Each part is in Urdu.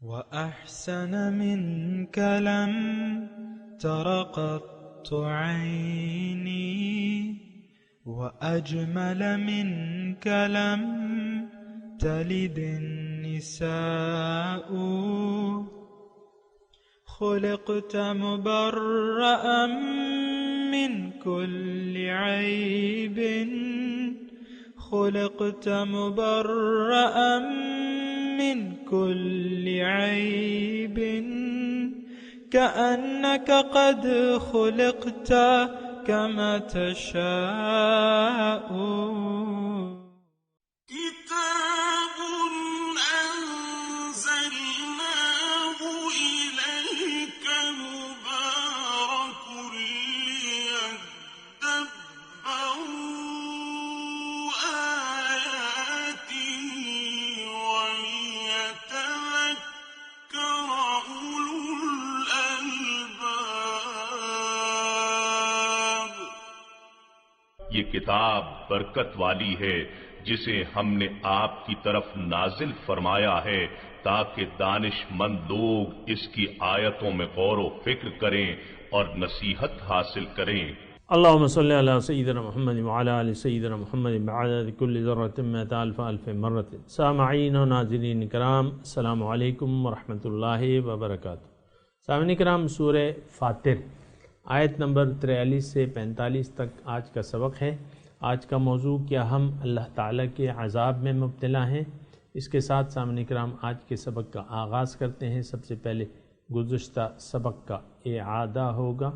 وأحسن منك لم تر قط عيني وأجمل منك لم تلد النساء خلقت مبرأ من كل عيب خلقت مبرأ من كل عيب كأنك قد خلقت كما تشاء كتاب أنزلناه إليك مبارك ليدبروا آياته وليتذكر أولو الألباب. یہ کتاب برکت والی ہے جسے ہم نے آپ کی طرف نازل فرمایا ہے تاکہ دانش مند لوگ اس کی آیتوں میں غور و فکر کریں اور نصیحت حاصل کریں. اللہم صلی علی سیدنا محمد وعلی آل سیدنا محمد بعدد کل ذرۃ مئۃ الف الف مرۃ. سامعین و ناظرین کرام، السلام علیکم ورحمۃ اللہ وبرکاتہ. سامعین کرام، سورہ فاطر آیت نمبر 43 سے 45 تک آج کا سبق ہے. آج کا موضوع کیا ہم اللہ تعالیٰ کے عذاب میں مبتلا ہیں؟ اس کے ساتھ سامعین کرام آج کے سبق کا آغاز کرتے ہیں. سب سے پہلے گزشتہ سبق کا اعادہ ہوگا.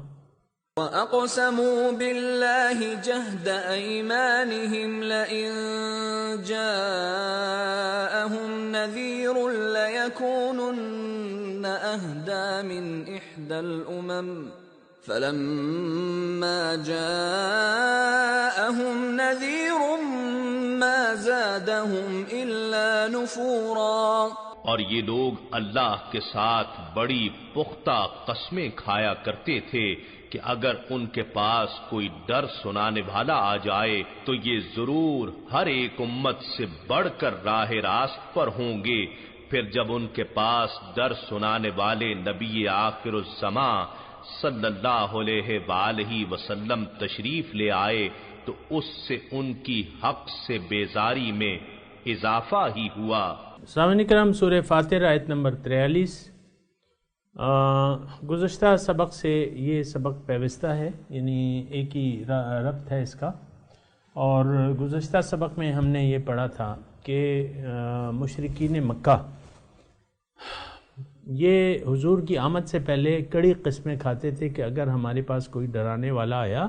وَأَقْسَمُوا بِاللَّهِ جَهْدَ أَيْمَانِهِمْ لَئِن جَاءَهُمْ نَذِيرٌ لَيَكُونُنَّ أَهْدَى مِنْ إِحْدَى الْأُمَمِ فَلَمَّا جَاءَهُمْ نَذِيرٌ مَا زَادَهُمْ إِلَّا نُفُورًا. اور یہ لوگ اللہ کے ساتھ بڑی پختہ قسمیں کھایا کرتے تھے کہ اگر ان کے پاس کوئی ڈر سنانے والا آ جائے تو یہ ضرور ہر ایک امت سے بڑھ کر راہ راست پر ہوں گے. پھر جب ان کے پاس ڈر سنانے والے نبی آخر الزماں صلی اللہ علیہ وآلہ وسلم تشریف لے آئے تو اس سے ان کی حق سے بیزاری میں اضافہ ہی ہوا. سامعین کرام، سورہ فاطر آیت نمبر 43. گزشتہ سبق سے یہ سبق پیوستہ ہے، یعنی ایک ہی ربط ہے اس کا. اور گزشتہ سبق میں ہم نے یہ پڑھا تھا کہ مشرکین مکہ یہ حضور کی آمد سے پہلے کڑی قسمیں کھاتے تھے کہ اگر ہمارے پاس کوئی ڈرانے والا آیا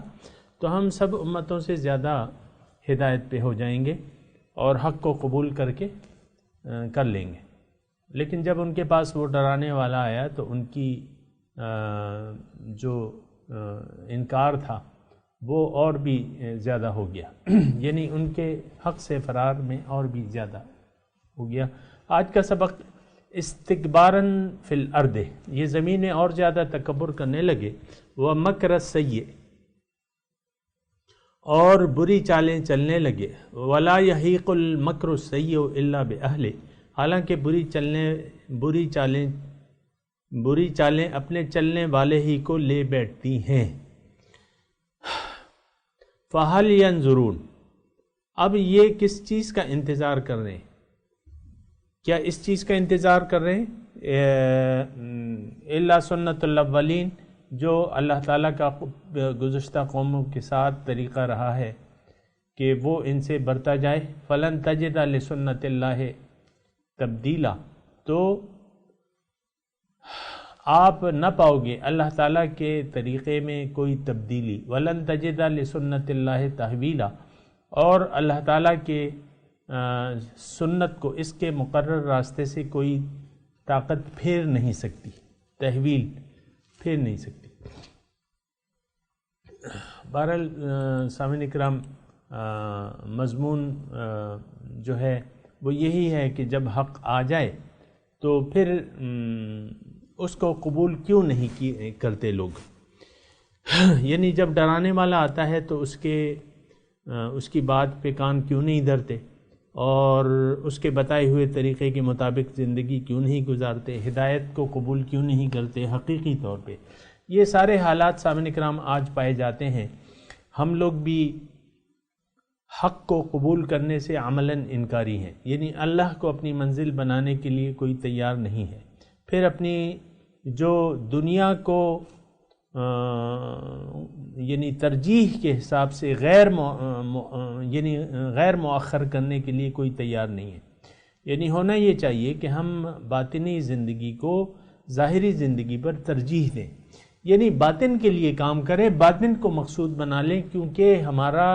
تو ہم سب امتوں سے زیادہ ہدایت پہ ہو جائیں گے اور حق کو قبول کر لیں گے. لیکن جب ان کے پاس وہ ڈرانے والا آیا تو ان کی جو انکار تھا وہ اور بھی زیادہ ہو گیا، یعنی ان کے حق سے فرار میں اور بھی زیادہ ہو گیا. آج کا سبق استکباراً فی الارض، یہ زمین میں اور زیادہ تکبر کرنے لگے. وہ مکر السیئ، اور بری چالیں چلنے لگے. ولا یحیق المکر السیئ الا باہلہ، حالانکہ بری چالیں اپنے چلنے والے ہی کو لے بیٹھتی ہیں. فہل ینظرون، اب یہ کس چیز کا انتظار کر رہے ہیں؟ کیا اس چیز کا انتظار کر رہے ہیں الا سنت الاولین، جو اللہ تعالیٰ کا گزشتہ قوموں کے ساتھ طریقہ رہا ہے کہ وہ ان سے برتا جائے. فلن تجد لسنت اللہ تبدیلا، تو آپ نہ پاؤ گے اللہ تعالیٰ کے طریقے میں کوئی تبدیلی. ولن تجد لسنت اللہ تحویلا، اور اللہ تعالیٰ کے سنت کو، اس کے مقرر راستے سے کوئی طاقت پھیر نہیں سکتی، تحویل پھیر نہیں سکتی. بہرحال سامعین اکرام، مضمون جو ہے وہ یہی ہے کہ جب حق آ جائے تو پھر اس کو قبول کیوں نہیں کرتے لوگ. یعنی جب ڈرانے والا آتا ہے تو اس کی بات پہ کان کیوں نہیں دھرتے، اور اس کے بتائے ہوئے طریقے کے مطابق زندگی کیوں نہیں گزارتے، ہدایت کو قبول کیوں نہیں کرتے حقیقی طور پہ. یہ سارے حالات سامعین کرام آج پائے جاتے ہیں. ہم لوگ بھی حق کو قبول کرنے سے عملاً انکاری ہیں، یعنی اللہ کو اپنی منزل بنانے کے لیے کوئی تیار نہیں ہے. پھر اپنی جو دنیا کو یعنی ترجیح کے حساب سے غیر مؤخر کرنے کے لیے کوئی تیار نہیں ہے. یعنی ہونا یہ چاہیے کہ ہم باطنی زندگی کو ظاہری زندگی پر ترجیح دیں، یعنی باطن کے لیے کام کریں، باطن کو مقصود بنا لیں، کیونکہ ہمارا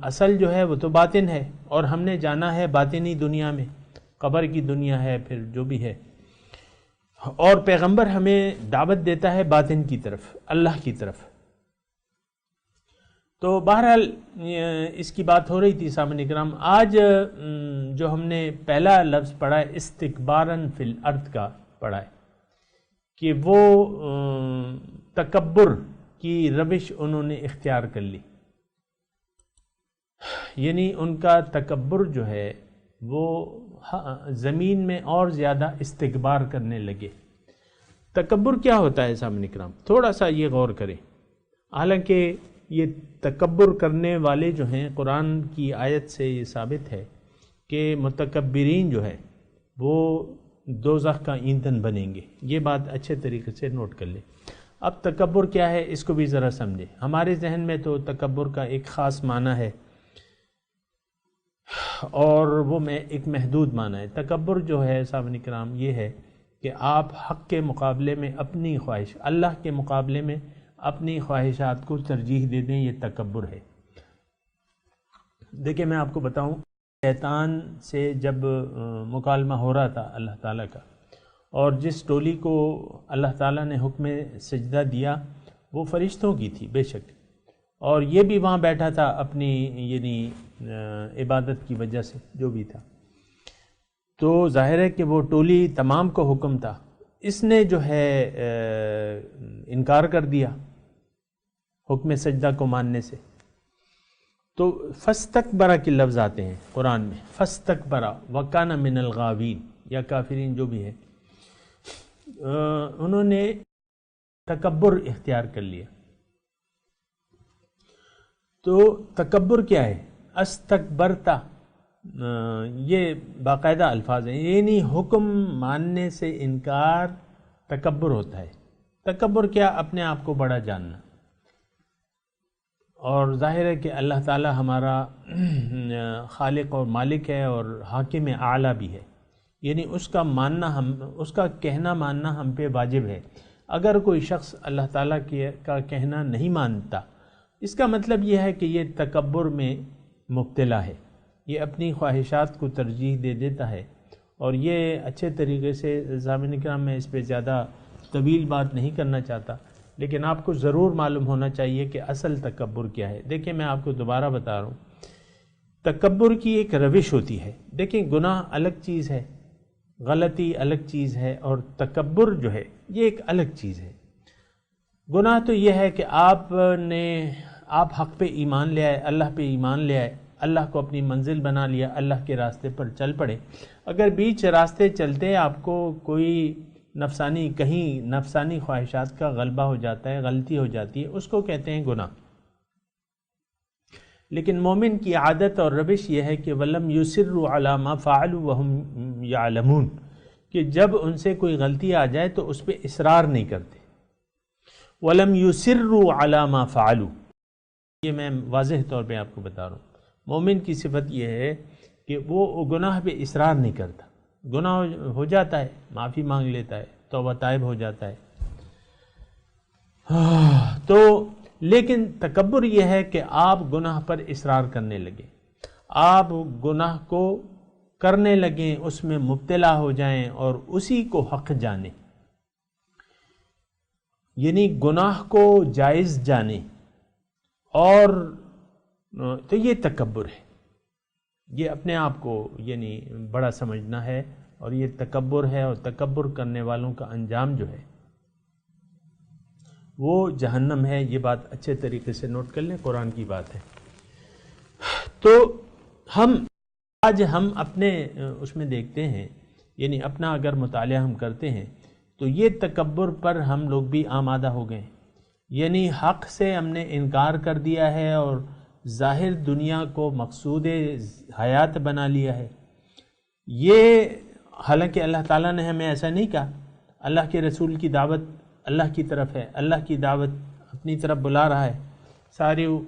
اصل جو ہے وہ تو باطن ہے، اور ہم نے جانا ہے باطنی دنیا میں، قبر کی دنیا ہے، پھر جو بھی ہے. اور پیغمبر ہمیں دعوت دیتا ہے باطن کی طرف، اللہ کی طرف. تو بہرحال اس کی بات ہو رہی تھی سامعین کرام. آج جو ہم نے پہلا لفظ پڑھا ہے استکباراً فی الارض کا پڑھا ہے کہ وہ تکبر کی روش انہوں نے اختیار کر لی، یعنی ان کا تکبر جو ہے وہ زمین میں اور زیادہ استکبار کرنے لگے. تکبر کیا ہوتا ہے سامعین کرام؟ تھوڑا سا یہ غور کریں. حالانکہ یہ تکبر کرنے والے جو ہیں، قرآن کی آیت سے یہ ثابت ہے کہ متکبرین جو ہے وہ دوزخ کا ایندھن بنیں گے. یہ بات اچھے طریقے سے نوٹ کر لیں. اب تکبر کیا ہے اس کو بھی ذرا سمجھیں. ہمارے ذہن میں تو تکبر کا ایک خاص معنی ہے، اور وہ میں ایک محدود معنی ہے. تکبر جو ہے سامعین کرام یہ ہے کہ آپ حق کے مقابلے میں اپنی خواہش، اللہ کے مقابلے میں اپنی خواہشات کو ترجیح دے دیں. یہ تکبر ہے. دیکھیں میں آپ کو بتاؤں، شیطان سے جب مکالمہ ہو رہا تھا اللہ تعالیٰ کا، اور جس ٹولی کو اللہ تعالیٰ نے حکم سجدہ دیا وہ فرشتوں کی تھی بے شک، اور یہ بھی وہاں بیٹھا تھا اپنی یعنی عبادت کی وجہ سے جو بھی تھا. تو ظاہر ہے کہ وہ ٹولی تمام کو حکم تھا، اس نے جو ہے انکار کر دیا حکم سجدہ کو ماننے سے. تو فاستکبر کے لفظ آتے ہیں قرآن میں، فاستکبر وکان من الغاوین یا کافرین جو بھی ہے، انہوں نے تکبر اختیار کر لیا. تو تکبر کیا ہے؟ استکبرتا، یہ باقاعدہ الفاظ ہیں، یعنی حکم ماننے سے انکار تکبر ہوتا ہے. تکبر کیا؟ اپنے آپ کو بڑا جاننا. اور ظاہر ہے کہ اللہ تعالی ہمارا خالق اور مالک ہے اور حاکم اعلیٰ بھی ہے، یعنی اس کا ماننا اس کا کہنا ماننا ہم پہ واجب ہے. اگر کوئی شخص اللہ تعالیٰ کا کہنا نہیں مانتا، اس کا مطلب یہ ہے کہ یہ تکبر میں مبتلا ہے، یہ اپنی خواہشات کو ترجیح دے دیتا ہے. اور یہ اچھے طریقے سے سامعین کرام میں اس پہ زیادہ طویل بات نہیں کرنا چاہتا، لیکن آپ کو ضرور معلوم ہونا چاہیے کہ اصل تکبر کیا ہے. دیکھیں میں آپ کو دوبارہ بتا رہا ہوں، تکبر کی ایک روش ہوتی ہے. دیکھیں گناہ الگ چیز ہے، غلطی الگ چیز ہے، اور تکبر جو ہے یہ ایک الگ چیز ہے. گناہ تو یہ ہے کہ آپ حق پہ ایمان لے آئے، اللہ پہ ایمان لے آئے، اللہ کو اپنی منزل بنا لیا، اللہ کے راستے پر چل پڑے. اگر بیچ راستے چلتے آپ کو کوئی کہیں نفسانی خواہشات کا غلبہ ہو جاتا ہے، غلطی ہو جاتی ہے، اس کو کہتے ہیں گناہ. لیکن مومن کی عادت اور روش یہ ہے کہ وَلَمْ يُسِرُّوا عَلَى مَا فَعَلُوا وَهُمْ يَعْلَمُونَ، کہ جب ان سے کوئی غلطی آ جائے تو اس پہ اصرار نہیں کرتے. وَلَمْ يُسِرُّوا عَلَى مَا فَعَلُوا، یہ میں واضح طور پہ آپ کو بتا رہا ہوں. مومن کی صفت یہ ہے کہ وہ گناہ پہ اصرار نہیں کرتا. گناہ ہو جاتا ہے، معافی مانگ لیتا ہے، توبہ تائب ہو جاتا ہے. تو لیکن تکبر یہ ہے کہ آپ گناہ پر اصرار کرنے لگے، آپ گناہ کو کرنے لگیں، اس میں مبتلا ہو جائیں اور اسی کو حق جانیں، یعنی گناہ کو جائز جانیں. اور تو یہ تکبر ہے، یہ اپنے آپ کو یعنی بڑا سمجھنا ہے، اور یہ تکبر ہے. اور تکبر کرنے والوں کا انجام جو ہے وہ جہنم ہے. یہ بات اچھے طریقے سے نوٹ کر لیں، قرآن کی بات ہے. تو ہم آج ہم اپنے اس میں دیکھتے ہیں، یعنی اپنا اگر مطالعہ ہم کرتے ہیں تو یہ تکبر پر ہم لوگ بھی آمادہ ہو گئے، یعنی حق سے ہم نے انکار کر دیا ہے اور ظاہر دنیا کو مقصود حیات بنا لیا ہے۔ یہ حالانکہ اللہ تعالیٰ نے ہمیں ایسا نہیں کہا، اللہ کے رسول کی دعوت اللہ کی طرف ہے، اللہ کی دعوت اپنی طرف بلا رہا ہے، ساریو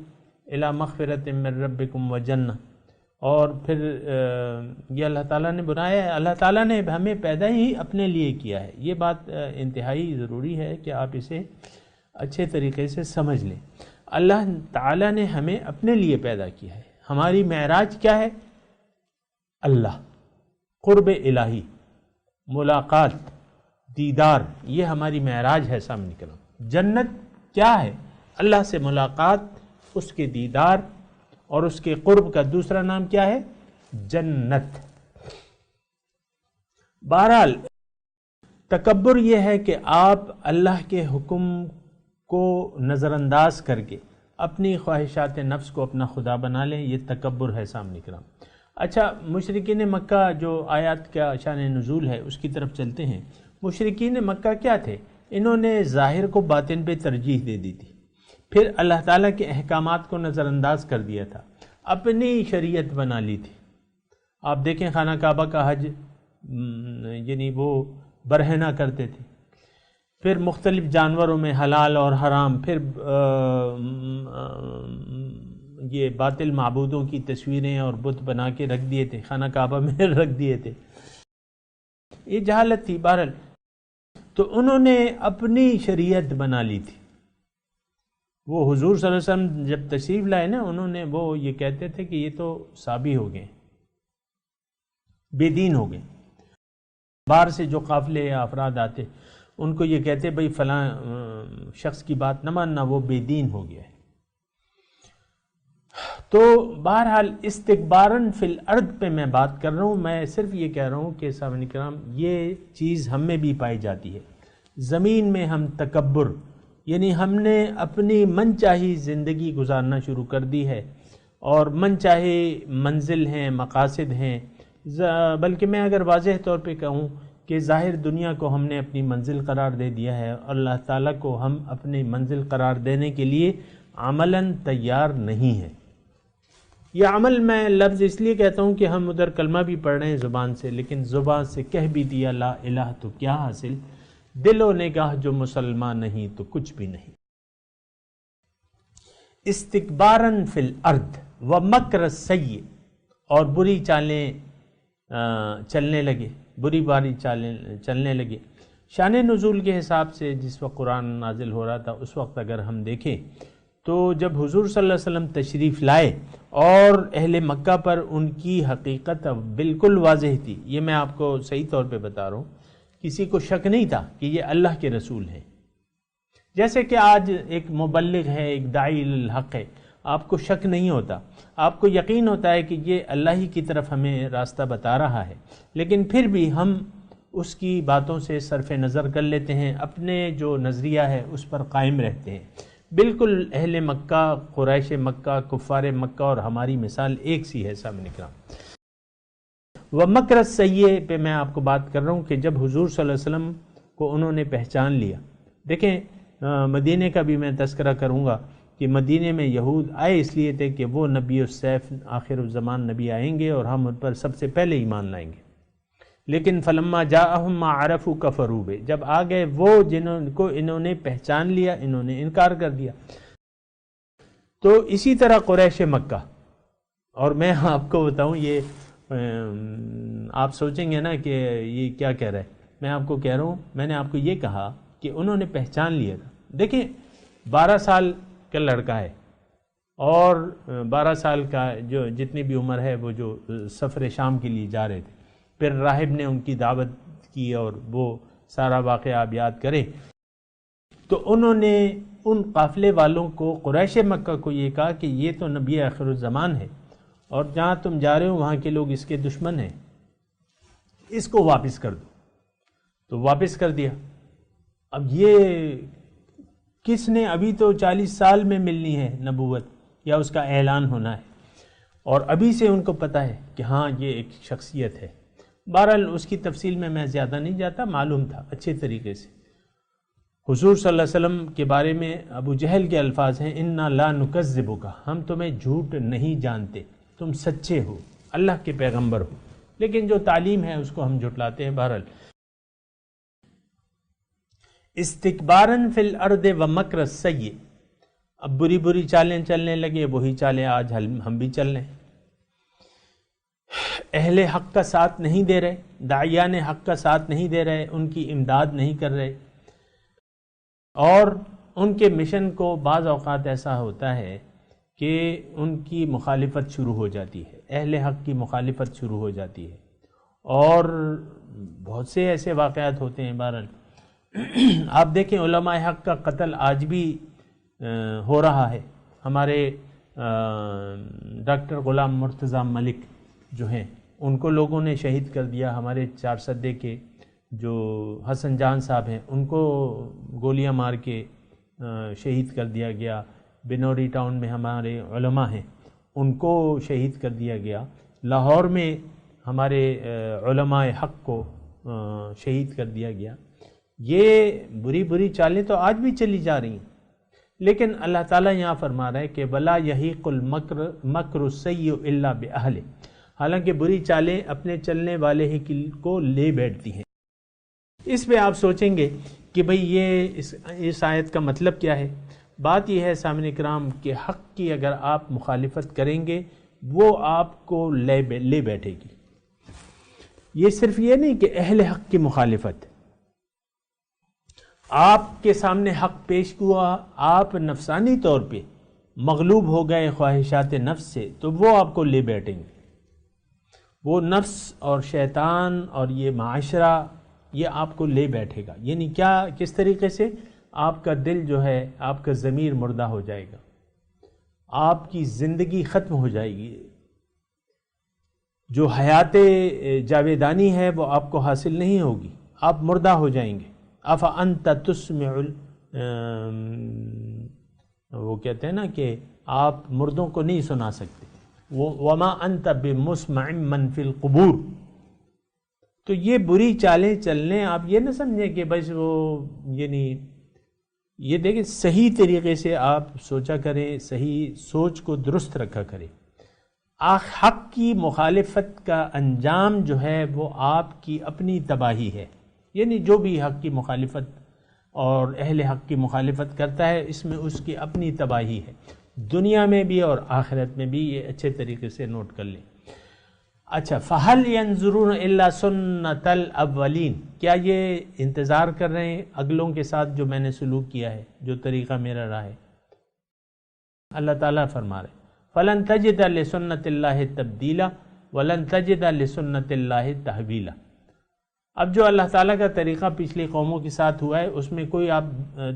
الی مغفرۃ من ربکم وجنہ، اور پھر یہ اللہ تعالیٰ نے بنایا ہے، اللہ تعالیٰ نے ہمیں پیدا ہی اپنے لیے کیا ہے۔ یہ بات انتہائی ضروری ہے کہ آپ اسے اچھے طریقے سے سمجھ لیں۔ اللہ تعالیٰ نے ہمیں اپنے لیے پیدا کیا ہے۔ ہماری معراج کیا ہے؟ اللہ، قرب الہی، ملاقات، دیدار، یہ ہماری معراج ہے سامنے کرام۔ جنت کیا ہے؟ اللہ سے ملاقات، اس کے دیدار اور اس کے قرب کا دوسرا نام کیا ہے؟ جنت۔ بہرحال تکبر یہ ہے کہ آپ اللہ کے حکم کو نظر انداز کر کے اپنی خواہشات نفس کو اپنا خدا بنا لیں، یہ تکبر ہے سامنے کرام۔ اچھا، مشرکین مکہ جو آیات کا شان نزول ہے اس کی طرف چلتے ہیں۔ مشرکین مکہ کیا تھے؟ انہوں نے ظاہر کو باطن پہ ترجیح دے دی تھی، پھر اللہ تعالیٰ کے احکامات کو نظر انداز کر دیا تھا، اپنی شریعت بنا لی تھی۔ آپ دیکھیں خانہ کعبہ کا حج یعنی وہ برہنہ کرتے تھے، پھر مختلف جانوروں میں حلال اور حرام، پھر یہ باطل معبودوں کی تصویریں اور بت بنا کے رکھ دیے تھے، خانہ کعبہ میں رکھ دیے تھے۔ یہ جہالت تھی۔ بہرحال تو انہوں نے اپنی شریعت بنا لی تھی۔ وہ حضور صلی اللہ علیہ وسلم جب تشریف لائے نا، انہوں نے وہ یہ کہتے تھے کہ یہ تو صابی ہو گئے، بے دین ہو گئے۔ باہر سے جو قافلے یا افراد آتے ان کو یہ کہتے بھئی فلاں شخص کی بات نہ ماننا، وہ بے دین ہو گیا ہے۔ تو بہرحال استکباراً فی الارض پہ میں بات کر رہا ہوں، میں صرف یہ کہہ رہا ہوں کہ سامعین کرام یہ چیز ہم میں بھی پائی جاتی ہے۔ زمین میں ہم تکبر، یعنی ہم نے اپنی من چاہی زندگی گزارنا شروع کر دی ہے، اور من چاہے منزل ہیں، مقاصد ہیں، بلکہ میں اگر واضح طور پہ کہوں کہ ظاہر دنیا کو ہم نے اپنی منزل قرار دے دیا ہے، اور اللہ تعالیٰ کو ہم اپنی منزل قرار دینے کے لیے عملاً تیار نہیں ہیں۔ یہ عمل میں لفظ اس لیے کہتا ہوں کہ ہم ادھر کلمہ بھی پڑھ رہے ہیں زبان سے، لیکن زبان سے کہہ بھی دیا لا الہ تو کیا حاصل، دل و نگاہ جو مسلمان نہیں تو کچھ بھی نہیں۔ استکباراً فی الارض ومکر السیء، اور بری چالیں چلنے لگے، بری باری چالیں چلنے لگے۔ شان نزول کے حساب سے جس وقت قرآن نازل ہو رہا تھا اس وقت اگر ہم دیکھیں تو جب حضور صلی اللہ علیہ وسلم تشریف لائے اور اہل مکہ پر ان کی حقیقت بالکل واضح تھی، یہ میں آپ کو صحیح طور پہ بتا رہا ہوں، کسی کو شک نہیں تھا کہ یہ اللہ کے رسول ہیں۔ جیسے کہ آج ایک مبلغ ہے، ایک داعی الحق ہے، آپ کو شک نہیں ہوتا، آپ کو یقین ہوتا ہے کہ یہ اللہ ہی کی طرف ہمیں راستہ بتا رہا ہے، لیکن پھر بھی ہم اس کی باتوں سے صرف نظر کر لیتے ہیں، اپنے جو نظریہ ہے اس پر قائم رہتے ہیں۔ بالکل اہل مکہ، قریش مکہ، کفار مکہ اور ہماری مثال ایک سی ہے سامنے کرام۔ ومکر السیء پہ میں آپ کو بات کر رہا ہوں کہ جب حضور صلی اللہ علیہ وسلم کو انہوں نے پہچان لیا، دیکھیں مدینے کا بھی میں تذکرہ کروں گا کہ مدینے میں یہود آئے اس لیے تھے کہ وہ نبی السیف آخر الزمان نبی آئیں گے اور ہم ان پر سب سے پہلے ایمان لائیں گے، لیکن فلما جاءہم ما عرفوا کفروا بہ، جب آ گئے وہ جنہوں کو انہوں نے پہچان لیا انہوں نے انکار کر دیا۔ تو اسی طرح قریش مکہ، اور میں آپ کو بتاؤں یہ آپ سوچیں گے نا کہ یہ کیا کہہ رہا ہے، میں آپ کو کہہ رہا ہوں، میں نے آپ کو یہ کہا کہ انہوں نے پہچان لیا تھا۔ دیکھیں 12 سال کا لڑکا ہے اور 12 سال کا جو جتنی بھی عمر ہے وہ جو سفر شام کے لیے جا رہے تھے، پھر راہب نے ان کی دعوت کی اور وہ سارا واقعہ آپ یاد کریں تو انہوں نے ان قافلے والوں کو، قریش مکہ کو یہ کہا کہ یہ تو نبی آخر الزمان ہے اور جہاں تم جا رہے ہو وہاں کے لوگ اس کے دشمن ہیں، اس کو واپس کر دو۔ تو واپس کر دیا۔ اب یہ کس نے، ابھی تو 40 سال میں ملنی ہے نبوت یا اس کا اعلان ہونا ہے، اور ابھی سے ان کو پتہ ہے کہ ہاں یہ ایک شخصیت ہے. بہرحال اس کی تفصیل میں زیادہ نہیں جاتا، معلوم تھا اچھے طریقے سے. حضور صلی اللہ علیہ وسلم کے بارے میں ابو جہل کے الفاظ ہیں انا لا نکذبک، ہم تمہیں جھوٹ نہیں جانتے، تم سچے ہو، اللہ کے پیغمبر ہو، لیکن جو تعلیم ہے اس کو ہم جھٹلاتے ہیں. بہرحال استکباراً فی الارض ومکر السیء، اب بری چالیں چلنے لگے، وہی چالیں آج ہم بھی چل رہے ہیں. اہل حق کا ساتھ نہیں دے رہے، داعیان حق کا ساتھ نہیں دے رہے، ان کی امداد نہیں کر رہے، اور ان کے مشن کو بعض اوقات ایسا ہوتا ہے کہ ان کی مخالفت شروع ہو جاتی ہے، اہل حق کی مخالفت شروع ہو جاتی ہے. اور بہت سے ایسے واقعات ہوتے ہیں. بہرحال آپ دیکھیں علماء حق کا قتل آج بھی ہو رہا ہے. ہمارے ڈاکٹر غلام مرتضیٰ ملک جو ہیں ان کو لوگوں نے شہید کر دیا. ہمارے چار سدے کے جو حسن جان صاحب ہیں ان کو گولیاں مار کے شہید کر دیا گیا. بنوری ٹاؤن میں ہمارے علماء ہیں ان کو شہید کر دیا گیا. لاہور میں ہمارے علماء حق کو شہید کر دیا گیا. یہ بری چالیں تو آج بھی چلی جا رہی ہیں. لیکن اللہ تعالیٰ یہاں فرما رہا ہے کہ وَلَا يَحِيقُ الْمَكْرُ السَّيِّئُ إِلَّا بِأَهْلِهِ، حالانکہ بری چالیں اپنے چلنے والے ہی کو لے بیٹھتی ہیں. اس پہ آپ سوچیں گے کہ بھئی یہ اس آیت کا مطلب کیا ہے. بات یہ ہے سامعین کرام کہ حق کی اگر آپ مخالفت کریں گے وہ آپ کو لے بیٹھے گی. یہ صرف یہ نہیں کہ اہل حق کی مخالفت، آپ کے سامنے حق پیش ہوا، آپ نفسانی طور پہ مغلوب ہو گئے خواہشات نفس سے، تو وہ آپ کو لے بیٹھیں گے. وہ نفس اور شیطان اور یہ معاشرہ یہ آپ کو لے بیٹھے گا. یعنی کیا، کس طریقے سے؟ آپ کا دل جو ہے، آپ کا ضمیر مردہ ہو جائے گا، آپ کی زندگی ختم ہو جائے گی. جو حیات جاویدانی ہے وہ آپ کو حاصل نہیں ہوگی، آپ مردہ ہو جائیں گے. افانت تسمع وہ کہتے ہیں نا کہ آپ مردوں کو نہیں سنا سکتے. وما انت بمسمع من فی القبور. تو یہ بری چالیں چلنے، آپ یہ نہ سمجھیں کہ بس وہ، یعنی یہ دیکھیں صحیح طریقے سے آپ سوچا کریں، صحیح سوچ کو درست رکھا کریں. حق کی مخالفت کا انجام جو ہے وہ آپ کی اپنی تباہی ہے. یعنی جو بھی حق کی مخالفت اور اہل حق کی مخالفت کرتا ہے اس میں اس کی اپنی تباہی ہے، دنیا میں بھی اور آخرت میں بھی. یہ اچھے طریقے سے نوٹ کر لیں. اچھا، فَهَلْ يَنظُرُونَ إِلَّا سُنَّةَ الْأَوَّلِينَ، کیا یہ انتظار کر رہے ہیں اگلوں کے ساتھ جو میں نے سلوک کیا ہے، جو طریقہ میرا رہا ہے؟ اللہ تعالیٰ فرما رہے فَلَن تَجِدَ لِسُنَّةِ اللَّهِ تَبْدِيلًا وَلَن تَجِدَ لِسُنَّةِ اللَّهِ تَحْوِيلًا. اب جو اللہ تعالیٰ کا طریقہ پچھلی قوموں کے ساتھ ہوا ہے اس میں کوئی آپ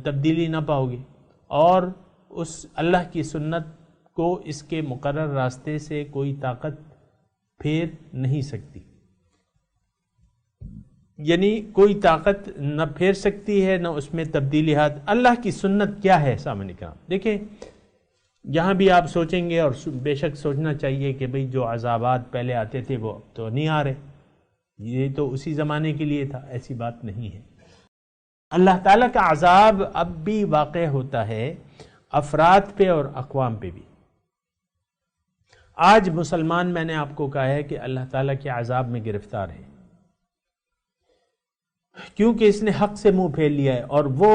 تبدیلی نہ پاؤ گے، اور اس اللہ کی سنت کو اس کے مقرر راستے سے کوئی طاقت پھیر نہیں سکتی. یعنی کوئی طاقت نہ پھیر سکتی ہے، نہ اس میں تبدیلی. اللہ کی سنت کیا ہے سامنے کا؟ دیکھیں یہاں بھی آپ سوچیں گے، اور بے شک سوچنا چاہیے کہ بھئی جو عذابات پہلے آتے تھے وہ اب تو نہیں آ رہے، یہ تو اسی زمانے کے لیے تھا. ایسی بات نہیں ہے. اللہ تعالیٰ کا عذاب اب بھی واقع ہوتا ہے افراد پہ اور اقوام پہ بھی. آج مسلمان، میں نے آپ کو کہا ہے کہ اللہ تعالیٰ کے عذاب میں گرفتار ہے، کیونکہ اس نے حق سے منہ پھیر لیا ہے، اور وہ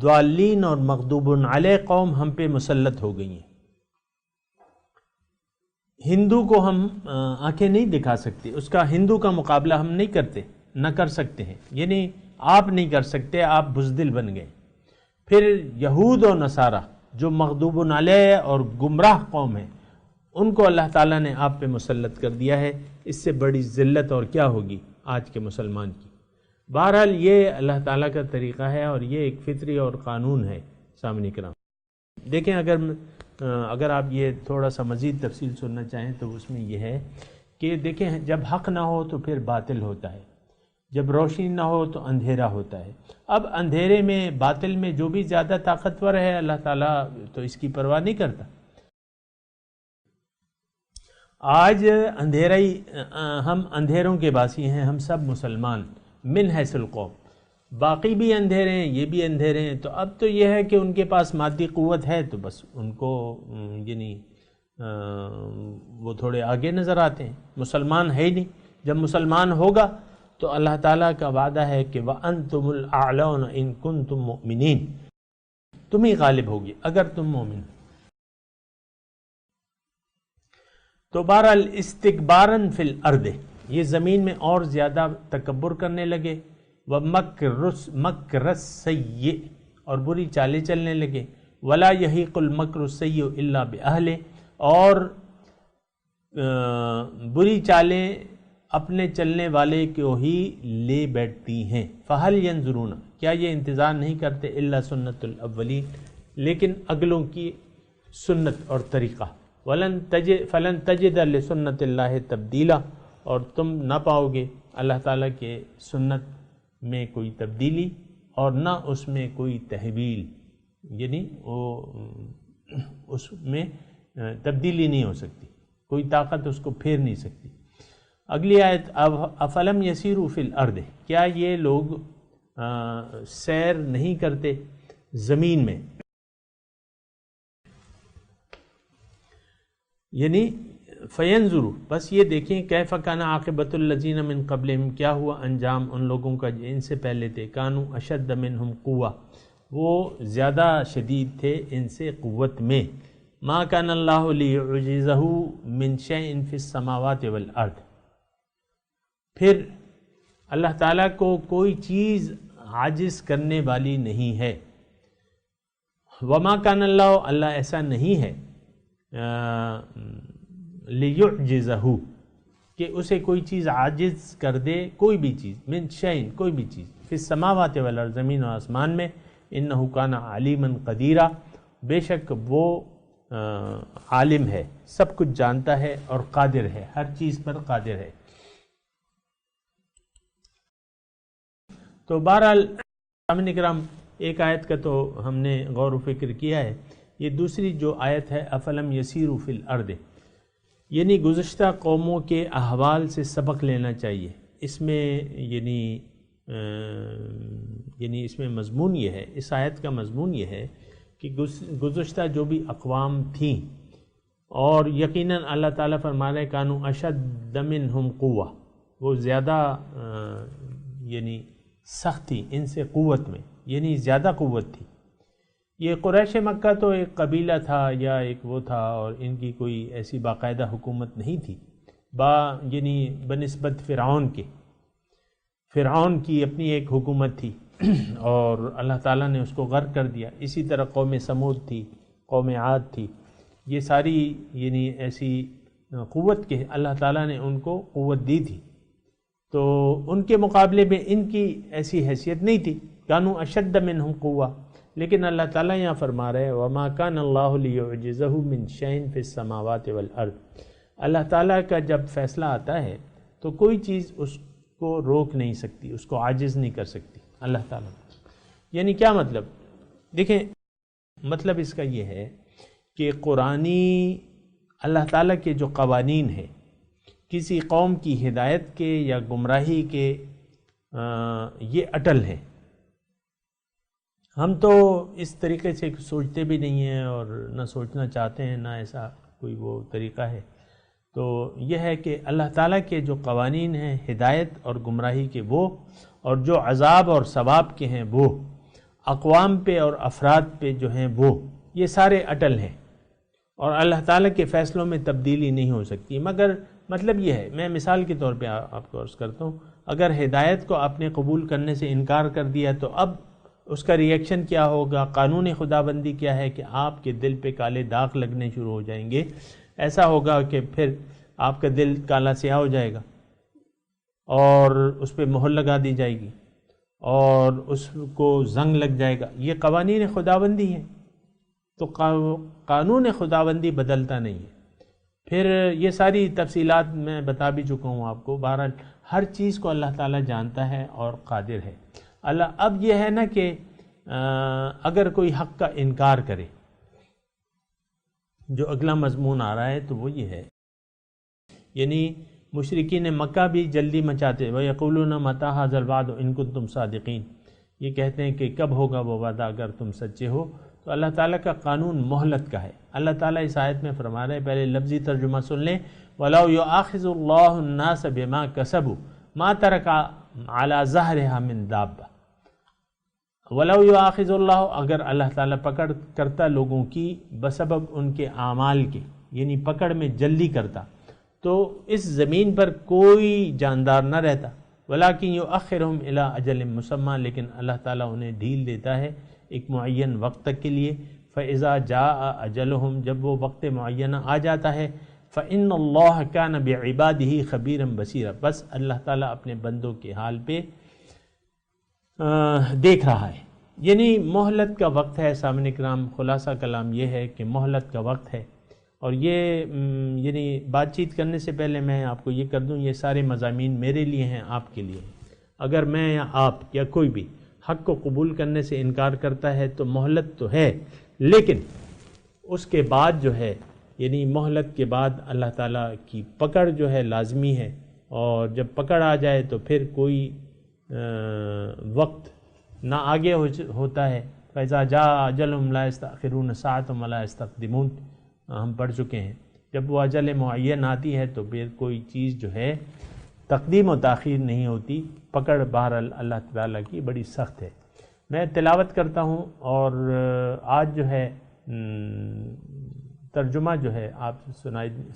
ضالین اور مغضوب علیہ قوم ہم پہ مسلط ہو گئی ہیں. ہندو کو ہم آنکھیں نہیں دکھا سکتے، اس کا ہندو کا مقابلہ ہم نہیں کرتے، نہ کر سکتے ہیں. یعنی آپ نہیں کر سکتے، آپ بزدل بن گئے. پھر یہود و نصارہ جو مغضوب علیہ اور گمراہ قوم ہیں، ان کو اللہ تعالیٰ نے آپ پہ مسلط کر دیا ہے. اس سے بڑی ذلت اور کیا ہوگی آج کے مسلمان کی. بہرحال یہ اللہ تعالیٰ کا طریقہ ہے، اور یہ ایک فطری اور قانون ہے. سامنے کرام دیکھیں، اگر آپ یہ تھوڑا سا مزید تفصیل سننا چاہیں تو اس میں یہ ہے کہ دیکھیں جب حق نہ ہو تو پھر باطل ہوتا ہے، جب روشنی نہ ہو تو اندھیرا ہوتا ہے. اب اندھیرے میں، باطل میں جو بھی زیادہ طاقتور ہے اللہ تعالیٰ تو اس کی پرواہ نہیں کرتا. آج اندھیرا ہی، ہم اندھیروں کے باسی ہیں، ہم سب مسلمان من حیث القوم، باقی بھی اندھیرے ہیں، یہ بھی اندھیرے ہیں. تو اب تو یہ ہے کہ ان کے پاس مادی قوت ہے تو بس ان کو یعنی وہ تھوڑے آگے نظر آتے ہیں. مسلمان ہے ہی نہیں. جب مسلمان ہوگا تو اللہ تعالیٰ کا وعدہ ہے کہ وَأَنْتُمُ الْأَعْلَوْنَ إِن كُنتُم مُؤْمِنِينَ، تم ہی غالب ہوگی اگر تم مومن. تو بہرحال استکباراً فی الارض، یہ زمین میں اور زیادہ تکبر کرنے لگے. وَمَكْرَ السَّيِّئِ، اور بری چالیں چلنے لگے. وَلَا يَحِيقُ الْمَكْرُ السَّيِّئُ إِلَّا بِأَهْلِهِ، اور بری چالیں اپنے چلنے والے کو ہی لے بیٹھتی ہیں. فَهَلْ يَنظُرُونَ، کیا یہ انتظار نہیں کرتے، إِلَّا سُنَّةُ الْأَوَّلِينَ، لیکن اگلوں کی سنت اور طریقہ. فَلَن تَجِدَ لِسُنَّةِ اللَّهِ تَبْدِيلًا، اور تم نہ پاؤ گے اللہ تعالیٰ کے سنت میں کوئی تبدیلی اور نہ اس میں کوئی تحویل، یعنی وہ اس میں تبدیلی نہیں ہو سکتی، کوئی طاقت اس کو پھیر نہیں سکتی. اگلی آیت، افلم یسیروا فی الارض، کیا یہ لوگ سیر نہیں کرتے زمین میں، یعنی فینظروا، بس یہ دیکھیں کیف کان عاقبۃ الذین من قبلہم، کیا ہوا انجام ان لوگوں کا جو ان سے پہلے تھے. کانوا اشد منہم قوہ، وہ زیادہ شدید تھے ان سے قوت میں. ما کان اللہ لیعجزہ من شیء فی السماوات والارض، پھر اللہ تعالیٰ کو کوئی چیز عاجز کرنے والی نہیں ہے. وما کان اللہ، اللہ ایسا نہیں ہے لیعجزہ، کہ اسے کوئی چیز عاجز کر دے، کوئی بھی چیز، من شیء، کوئی بھی چیز، فی السماوات والارض، زمین و آسمان میں. انہ کان علیما قدیرا، بے شک وہ عالم ہے، سب کچھ جانتا ہے اور قادر ہے، ہر چیز پر قادر ہے. تو بہرحال سامعین کرام، ایک آیت کا تو ہم نے غور و فکر کیا ہے. یہ دوسری جو آیت ہے، افلم یسیروا فی الارض، یعنی گزشتہ قوموں کے احوال سے سبق لینا چاہیے. اس میں یعنی اس میں مضمون یہ ہے، اس آیت کا مضمون یہ ہے کہ گزشتہ جو بھی اقوام تھیں، اور یقیناً اللہ تعالیٰ فرما رہے کانوا اشد منہم قوہ، وہ زیادہ یعنی سخت تھی ان سے قوت میں، یعنی زیادہ قوت تھی. یہ قریش مکہ تو ایک قبیلہ تھا یا ایک وہ تھا، اور ان کی کوئی ایسی باقاعدہ حکومت نہیں تھی، یعنی بنسبت فرعون کے، فرعون کی اپنی ایک حکومت تھی اور اللہ تعالیٰ نے اس کو غرق کر دیا. اسی طرح قوم سمود تھی، قوم عاد تھی، یہ ساری یعنی ایسی قوت کے اللہ تعالیٰ نے ان کو قوت دی تھی. تو ان کے مقابلے میں ان کی ایسی حیثیت نہیں تھی. کانوا اشد منہم قوہ، لیکن اللہ تعالیٰ یہاں فرما رہے وما کان اللہ لیعجزہ من شیء فی السماوات والارض، اللہ تعالیٰ کا جب فیصلہ آتا ہے تو کوئی چیز اس کو روک نہیں سکتی، اس کو عاجز نہیں کر سکتی اللہ تعالیٰ. یعنی کیا مطلب؟ دیکھیں، مطلب اس کا یہ ہے کہ قرآنی اللہ تعالیٰ کے جو قوانین ہیں کسی قوم کی ہدایت کے یا گمراہی کے، یہ اٹل ہیں. ہم تو اس طریقے سے سوچتے بھی نہیں ہیں اور نہ سوچنا چاہتے ہیں، نہ ایسا کوئی وہ طریقہ ہے. تو یہ ہے کہ اللہ تعالیٰ کے جو قوانین ہیں ہدایت اور گمراہی کے، وہ اور جو عذاب اور ثواب کے ہیں وہ، اقوام پہ اور افراد پہ جو ہیں وہ، یہ سارے اٹل ہیں اور اللہ تعالیٰ کے فیصلوں میں تبدیلی نہیں ہو سکتی. مگر مطلب یہ ہے، میں مثال کے طور پہ آپ کو عرض کرتا ہوں، اگر ہدایت کو آپ نے قبول کرنے سے انکار کر دیا تو اب اس کا ریئیکشن کیا ہوگا؟ قانون خداوندی کیا ہے کہ آپ کے دل پہ کالے داغ لگنے شروع ہو جائیں گے. ایسا ہوگا کہ پھر آپ کا دل کالا سیاہ ہو جائے گا اور اس پہ مہر لگا دی جائے گی اور اس کو زنگ لگ جائے گا. یہ قوانین خداوندی ہیں. تو قانون خداوندی بدلتا نہیں ہے. پھر یہ ساری تفصیلات میں بتا بھی چکا ہوں آپ کو. بہرحال ہر چیز کو اللہ تعالیٰ جانتا ہے اور قادر ہے. اب یہ ہے نا کہ اگر کوئی حق کا انکار کرے، جو اگلا مضمون آ رہا ہے تو وہ یہ ہے یعنی مشرکین مکہ بھی جلدی مچاتے، وَيَقُولُونَ مَتَىٰ هَٰذَا الْوَعْدُ إِن كُنتُمْ صَادِقِينَ، یہ کہتے ہیں کہ کب ہوگا وہ وعدہ اگر تم سچے ہو۔ تو اللہ تعالیٰ کا قانون مہلت کا ہے۔ اللہ تعالیٰ اس آیت میں فرما رہے ہیں، پہلے لفظی ترجمہ سن لیں، وَلَوْ يُؤَاخِذُ اللَّهُ النَّاسَ بِمَا كَسَبُوا مَا تَرَكَ عَلَىٰ ظَهْرِهَا مِن دَابَّةٍ۔ وَلَوْ يُؤَاخِذُ اللَّهُ، اگر اللہ تعالیٰ پکڑ کرتا لوگوں کی بسبب ان کے اعمال کے، یعنی پکڑ میں جلدی کرتا، تو اس زمین پر کوئی جاندار نہ رہتا، وَلَٰكِن يُؤَخِّرُهُمْ إِلَىٰ أَجَلٍ مُّسَمًّى، لیکن اللہ تعالیٰ انہیں ڈھیل دیتا ہے ایک معین وقت تک کے لیے۔ فَإِذَا جَاءَ أَجَلُهُمْ، جب وہ وقت معینہ آ جاتا ہے، فَإِنَّ اللَّهَ كَانَ بِعِبَادِهِ خَبِيرًا بَصِيرًا، بس اللہ تعالیٰ اپنے بندوں کے حال پہ دیکھ رہا ہے۔ یعنی مہلت کا وقت ہے۔ سامعین کرام، خلاصہ کلام یہ ہے کہ مہلت کا وقت ہے، اور یہ یعنی بات چیت کرنے سے پہلے میں آپ کو یہ کر دوں، یہ سارے مضامین میرے لیے ہیں، آپ کے لیے ہیں۔ اگر میں یا آپ یا کوئی بھی حق کو قبول کرنے سے انکار کرتا ہے تو مہلت تو ہے، لیکن اس کے بعد جو ہے، یعنی مہلت کے بعد اللہ تعالیٰ کی پکڑ جو ہے لازمی ہے، اور جب پکڑ آ جائے تو پھر کوئی وقت نہ آگے ہوتا ہے۔ فَإِذَا جَاءَ أَجَلُهُمْ لَا يَسْتَأْخِرُونَ سَاعَةً وَلَا يَسْتَقْدِمُونَ، ہم پڑھ چکے ہیں۔ جب وہ اجل معین آتی ہے تو پھر کوئی چیز جو ہے تقدیم و تاخیر نہیں ہوتی۔ پکڑ بہرحال اللہ تعالیٰ کی بڑی سخت ہے۔ میں تلاوت کرتا ہوں، اور آج جو ہے ترجمہ جو ہے آپ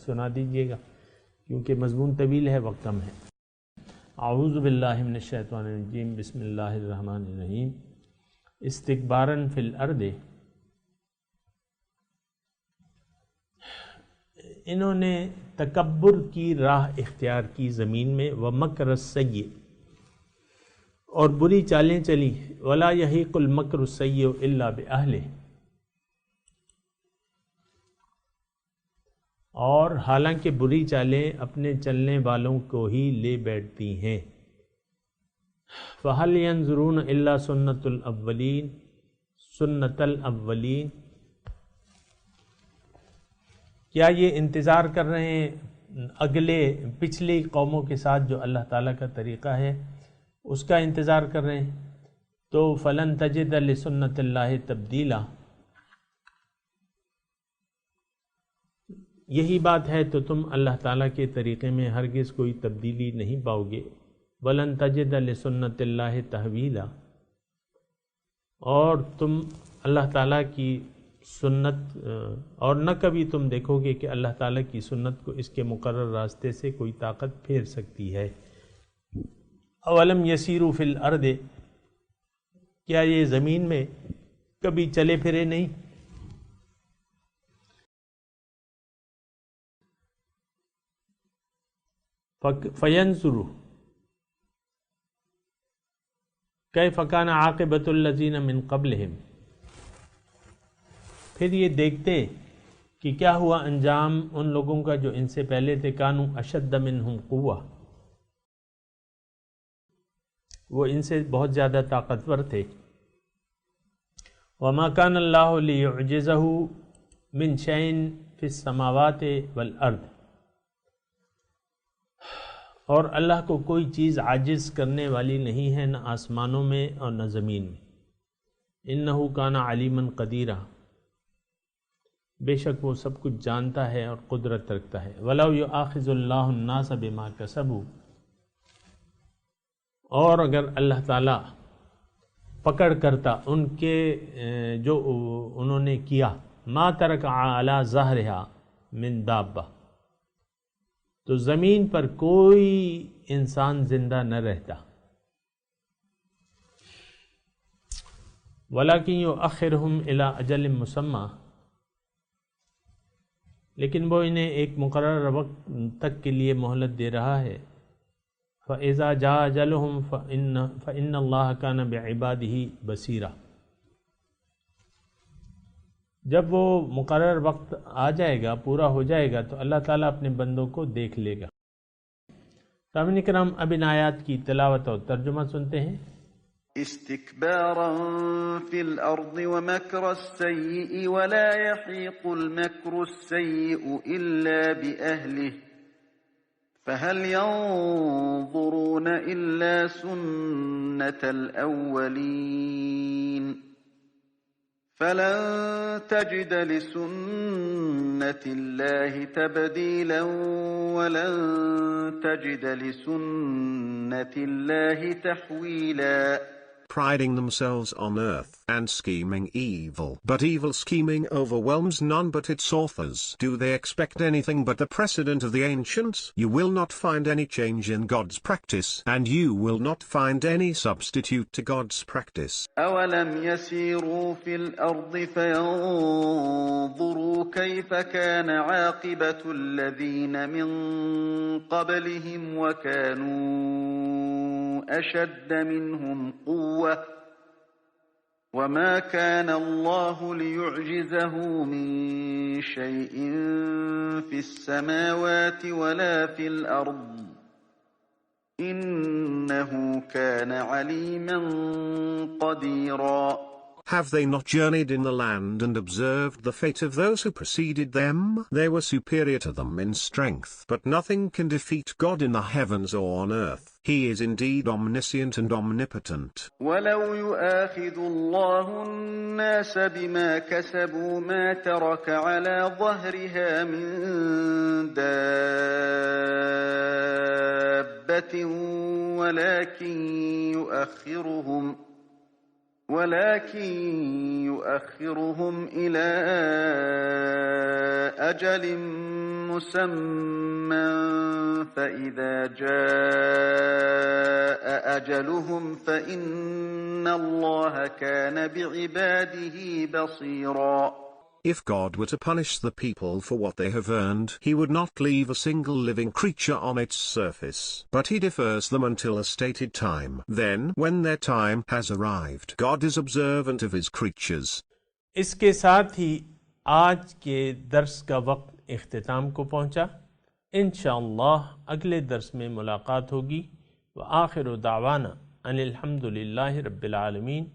سنا دیجئے گا، کیونکہ مضمون طویل ہے، وقت کم ہے۔ اعوذ باللہ من الشیطان الرجیم، بسم اللہ الرحمن الرحیم۔ استکباراً فی الارض، انہوں نے تکبر کی راہ اختیار کی زمین میں، ومکر السیئ، اور بری چالیں چلی، ولا یحیق المکر السیئ الا باہلہ، اور حالانکہ بری چالیں اپنے چلنے والوں کو ہی لے بیٹھتی ہیں۔ فَهَلْ يَنظُرُونَ إِلَّا سُنَّتَ الْأَوَّلِينَ، کیا یہ انتظار کر رہے ہیں پچھلی قوموں کے ساتھ جو اللہ تعالیٰ کا طریقہ ہے اس کا انتظار کر رہے ہیں؟ تو فَلَن تَجِدَ لِسُنَّتِ اللَّهِ تَبْدِيلًا، یہی بات ہے تو تم اللہ تعالیٰ کے طریقے میں ہرگز کوئی تبدیلی نہیں پاؤ گے۔ وَلَن تَجِدَ لِسُنَّتِ اللَّهِ تَحْوِيلًا، اور تم اللہ تعالیٰ کی سنت اور نہ کبھی تم دیکھو گے کہ اللہ تعالیٰ کی سنت کو اس کے مقرر راستے سے کوئی طاقت پھیر سکتی ہے۔ اولم یسیروا فی الارض، کیا یہ زمین میں کبھی چلے پھرے نہیں؟ فینظروا کیف کان عاقبۃ الذین من قبلہم، پھر یہ دیکھتے کہ کیا ہوا انجام ان لوگوں کا جو ان سے پہلے تھے۔ کانوا اشد منہم قوہ، وہ ان سے بہت زیادہ طاقتور تھے۔ وما کان اللہ لیعجزہ من شیء فی السماوات والارض، اور اللہ کو کوئی چیز عاجز کرنے والی نہیں ہے، نہ آسمانوں میں اور نہ زمین میں۔ انہ کان علیما قدیرا، بے شک وہ سب کچھ جانتا ہے اور قدرت رکھتا ہے۔ وَلَوْ يُؤَاخِذُ اللَّهُ النَّاسَ بِمَا كَسَبُوا، اور اگر اللہ تعالیٰ پکڑ کرتا ان کے جو انہوں نے کیا، ما ترک علی ظہرہا من دابہ، تو زمین پر کوئی انسان زندہ نہ رہتا۔ وَلَكِنْ يُؤَخِّرُهُمْ إِلَىٰ أَجَلٍ مُّسَمًّى، لیکن وہ انہیں ایک مقرر وقت تک کے لیے مہلت دے رہا ہے۔ فَإِذَا جَاءَ أَجَلُهُمْ فَإِنَّ اللَّهَ كَانَ بِعِبَادِهِ بَصِيرًا، جب وہ مقرر وقت آ جائے گا، پورا ہو جائے گا، تو اللہ تعالیٰ اپنے بندوں کو دیکھ لے گا۔ سامعین کرام، اب ان آیات کی تلاوت اور ترجمہ سنتے ہیں۔ استكبارا في الأرض ومكر السيء ولا يحيق المكر السيء إلا بأهله فهل ينظرون إلا سنة الأولين فلن تجد لسنة الله تبديلا ولن تجد لسنة الله تحويلا. Priding themselves on earth and scheming evil. But evil scheming overwhelms none but its authors. Do they expect anything but the precedent of the ancients? You will not find any change in God's practice, and you will not find any substitute to God's practice. أَوَلَمْ يَسِيرُوا فِي الْأَرْضِ فَيَنظُرُوا كَيْفَ كَانَ عَاقِبَةُ الَّذِينَ مِنْ قَبْلِهِمْ وَكَانُوا أَشَدَّ مِنْهُمْ قُوَّةً وَمَا كَانَ اللَّهُ لِيُعْجِزَهُ مِنْ شَيْءٍ فِي السَّمَاوَاتِ وَلَا فِي الْأَرْضِ إِنَّهُ كَانَ عَلِيمًا قَدِيرًا. Have they not journeyed in the land and observed the fate of those who preceded them? They were superior to them in strength. But nothing can defeat God in the heavens or on earth. He is indeed omniscient and omnipotent. وَلَوْ يُؤَاخِذُ اللَّهُ النَّاسَ بِمَا كَسَبُوا مَا تَرَكَ عَلَى ظَهْرِهَا مِن دَابَّةٍ ولكن يؤخرهم إلى أجل مسمى فإذا جاء أجلهم فإن الله كان بعباده بصيرا. If God were to punish the people for what they have earned, He would not leave a single living creature on its surface, but He defers them until a stated time. Then, when their time has arrived, God is observant of His creatures. اس کے ساتھ ہی آج کے درس کا وقت اختتام کو پہنچا. انشاءاللہ اگلے درس میں ملاقات ہوگی. وآخر دعوانا ان الحمدللہ رب العالمین.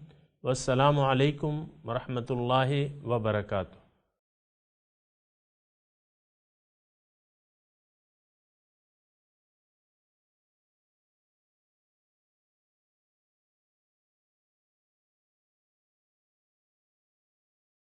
والسلام علیکم ورحمۃ اللہ وبرکاتہ.